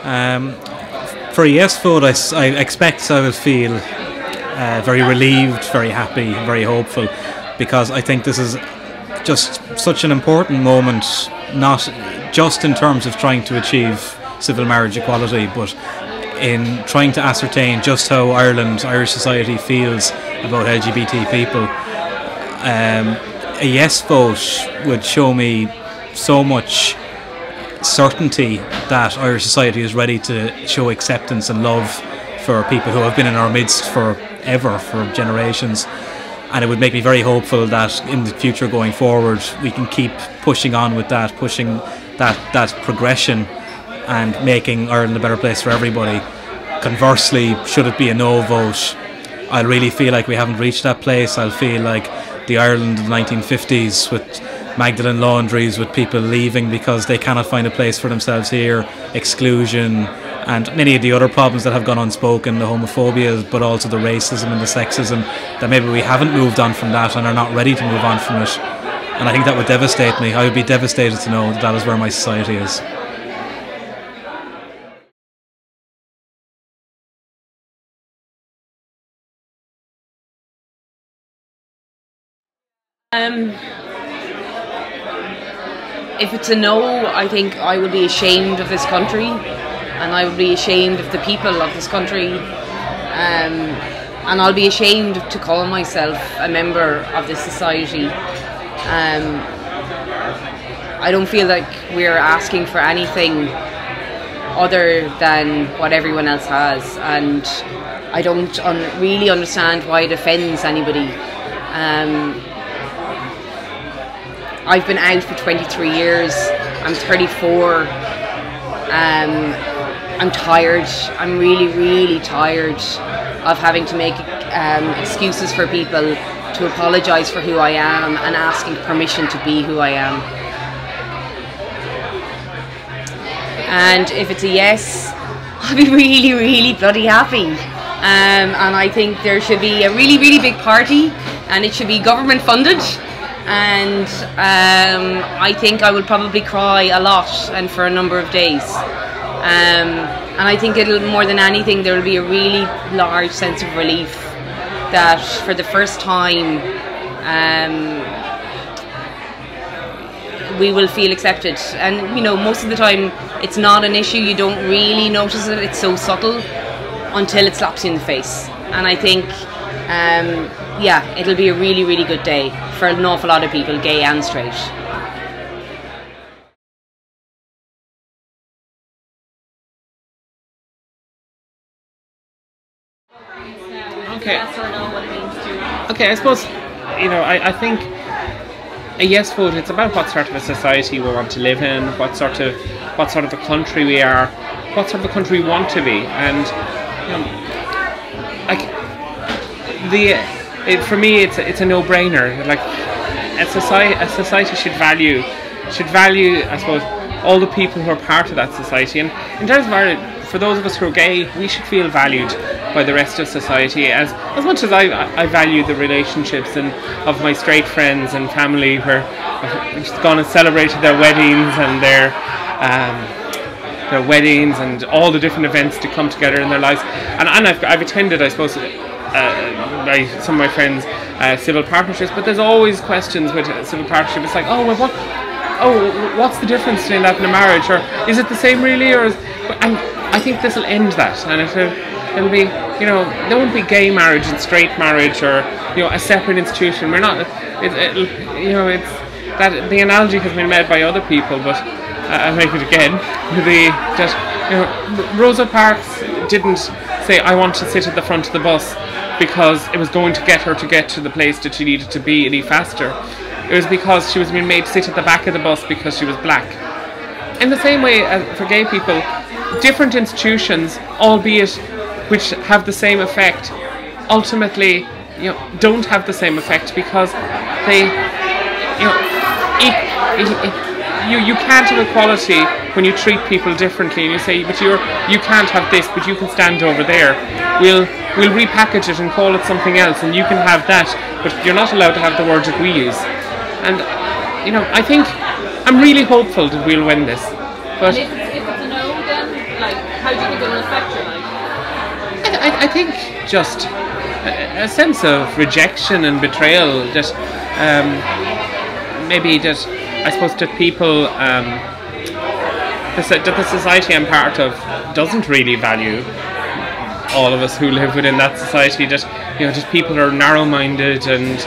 For a yes vote, I expect I will feel very relieved, very happy, very hopeful, because I think this is just such an important moment, not just in terms of trying to achieve civil marriage equality, but in trying to ascertain just how Irish society feels about LGBT people. A yes vote would show me so much certainty that Irish society is ready to show acceptance and love for people who have been in our midst forever, for generations. And it would make me very hopeful that in the future going forward we can keep pushing on with that, pushing that progression and making Ireland a better place for everybody. Conversely, should it be a no vote, I'll really feel like we haven't reached that place. I'll feel like the Ireland of the 1950s with Magdalen laundries, with people leaving because they cannot find a place for themselves here, exclusion, and many of the other problems that have gone unspoken, the homophobia, but also the racism and the sexism, that maybe we haven't moved on from that and are not ready to move on from it. And I think that would devastate me. I would be devastated to know that that is where my society is. If it's a no, I think I would be ashamed of this country, and I would be ashamed of the people of this country, and I'll be ashamed to call myself a member of this society. I don't feel like we're asking for anything other than what everyone else has, and I don't really understand why it offends anybody. I've been out for 23 years. I'm 34. I'm tired. I'm really, really tired of having to make excuses for people, to apologise for who I am and asking permission to be who I am. And if it's a yes, I'll be really, really bloody happy. And I think there should be a really, really big party, and it should be government funded. And I think I will probably cry a lot and for a number of days. And I think it'll, more than anything, there will be a really large sense of relief that for the first time we will feel accepted. And you know, most of the time it's not an issue, you don't really notice it, it's so subtle until it slaps you in the face. And I think yeah, it'll be a really, really good day for an awful lot of people, gay and straight. Okay, I suppose, you know, I think a yes vote, it's about what sort of a society we want to live in, what sort of a country we are, what sort of a country we want to be. And for me, it's a no-brainer. Like a society should value, I suppose, all the people who are part of that society. And in terms of Ireland, for those of us who are gay, we should feel valued by the rest of society as much as I value the relationships of my straight friends and family, where I've just gone and celebrated their weddings and their weddings and all the different events to come together in their lives. And I've attended, I suppose, by some of my friends, civil partnerships, but there's always questions with civil partnership. It's like, oh well, what's the difference between that and a marriage, or is it the same really? And I think this will end that, and it'll be, you know, there won't be gay marriage and straight marriage, or, you know, a separate institution. We're not, you know, it's that the analogy has been made by other people, but I'll make it again. You know, Rosa Parks didn't say, I want to sit at the front of the bus because it was going to get her to get to the place that she needed to be any faster. It was because she was being made to sit at the back of the bus because she was black. In the same way as for gay people, different institutions, albeit which have the same effect, ultimately, you know, don't have the same effect, because they, you know, you can't have equality when you treat people differently and you say, but you can't have this, but you can stand over there. We'll repackage it and call it something else, and you can have that, but you're not allowed to have the words that we use. And, you know, I think I'm really hopeful that we'll win this. But if it's a no, then, like, how do you think it will affect your life? I think just a sense of rejection and betrayal that maybe that I suppose that people that the society I'm part of doesn't really value all of us who live within that society, that just people are narrow-minded and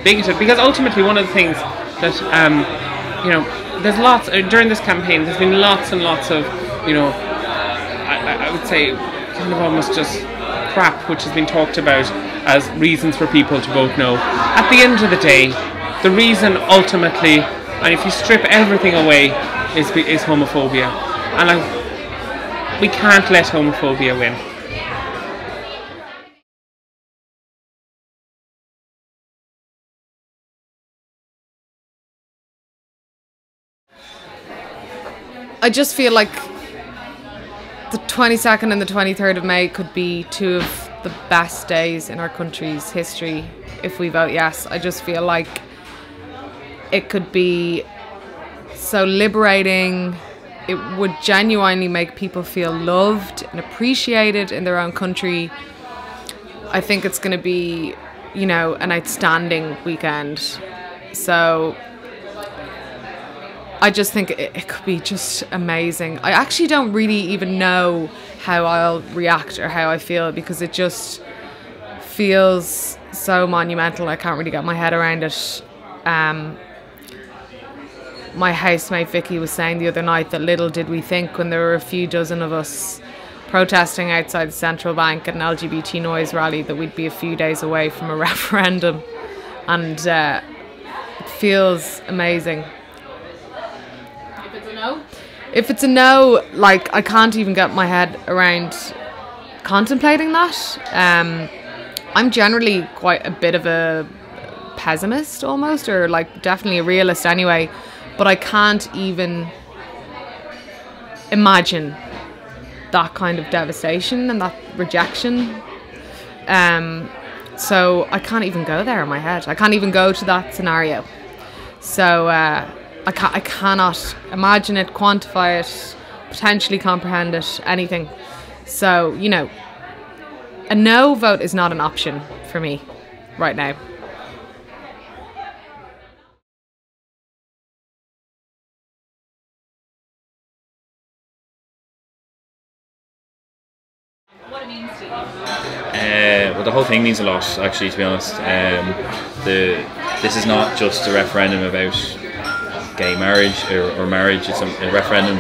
bigoted, because ultimately one of the things that there's lots during this campaign, there's been lots and lots of I would say kind of almost just crap which has been talked about as reasons for people to vote no. At the end of the day, the reason ultimately, and if you strip everything away, is homophobia, and we can't let homophobia win. I just feel like the 22nd and the 23rd of May could be two of the best days in our country's history if we vote yes. I just feel like it could be so liberating. It would genuinely make people feel loved and appreciated in their own country. I think it's going to be, an outstanding weekend. So I just think it could be just amazing. I actually don't really even know how I'll react or how I feel, because it just feels so monumental. I can't really get my head around it. My housemate Vicky was saying the other night that little did we think, when there were a few dozen of us protesting outside the central bank at an LGBT noise rally, that we'd be a few days away from a referendum. And it feels amazing. If it's a no, like, I can't even get my head around contemplating that. I'm generally quite a bit of a pessimist almost, or like definitely a realist anyway, but I can't even imagine that kind of devastation and that rejection. So I can't even go there in my head. I can't even go to that scenario. So I cannot imagine it, quantify it, potentially comprehend it, anything. So, a no vote is not an option for me right now. What it means to you? Well, the whole thing means a lot, actually, to be honest. This is not just a referendum about gay marriage or marriage. It's a referendum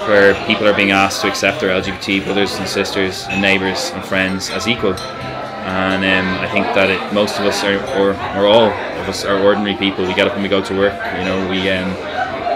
where people are being asked to accept their LGBT brothers and sisters and neighbours and friends as equal. And I think that most of us or all of us are ordinary people. We get up and we go to work.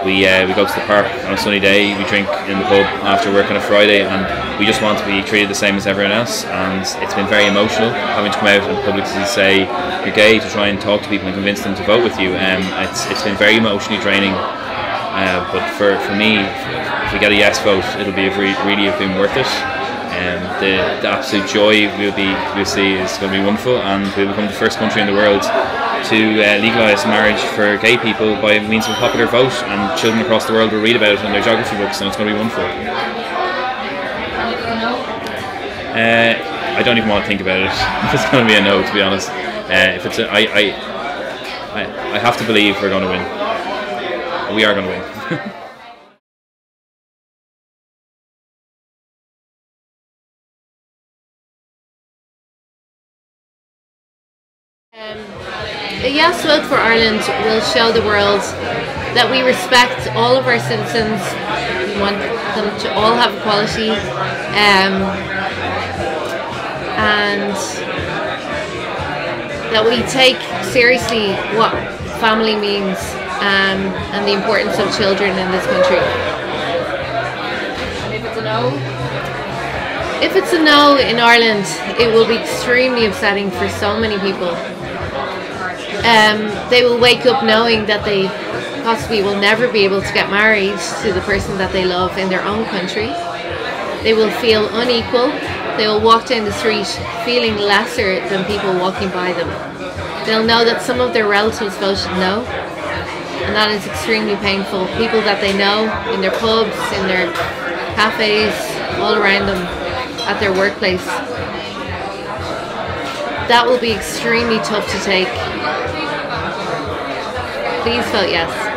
We go to the park on a sunny day. We drink in the pub after work on a Friday, and we just want to be treated the same as everyone else. And it's been very emotional having to come out and publicly say you're gay, to try and talk to people and convince them to vote with you. It's been very emotionally draining. But for me, if we get a yes vote, it'll be really have been worth it. The absolute joy we'll see is going to be wonderful, and we'll become the first country in the world to legalise marriage for gay people by means of a popular vote, and children across the world will read about it in their geography books, and it's going to be wonderful. I don't even want to think about it. It's going to be a no, to be honest. If it's I have to believe we're going to win. We are going to win. A yes vote for Ireland will show the world that we respect all of our citizens. We want them to all have equality, and that we take seriously what family means, and the importance of children in this country. And if it's a no? If it's a no in Ireland, it will be extremely upsetting for so many people. They will wake up knowing that they possibly will never be able to get married to the person that they love in their own country. They will feel unequal. They will walk down the street feeling lesser than people walking by them. They'll know that some of their relatives voted no, and that is extremely painful. People that they know in their pubs, in their cafes, all around them at their workplace. That will be extremely tough to take. Please vote yes.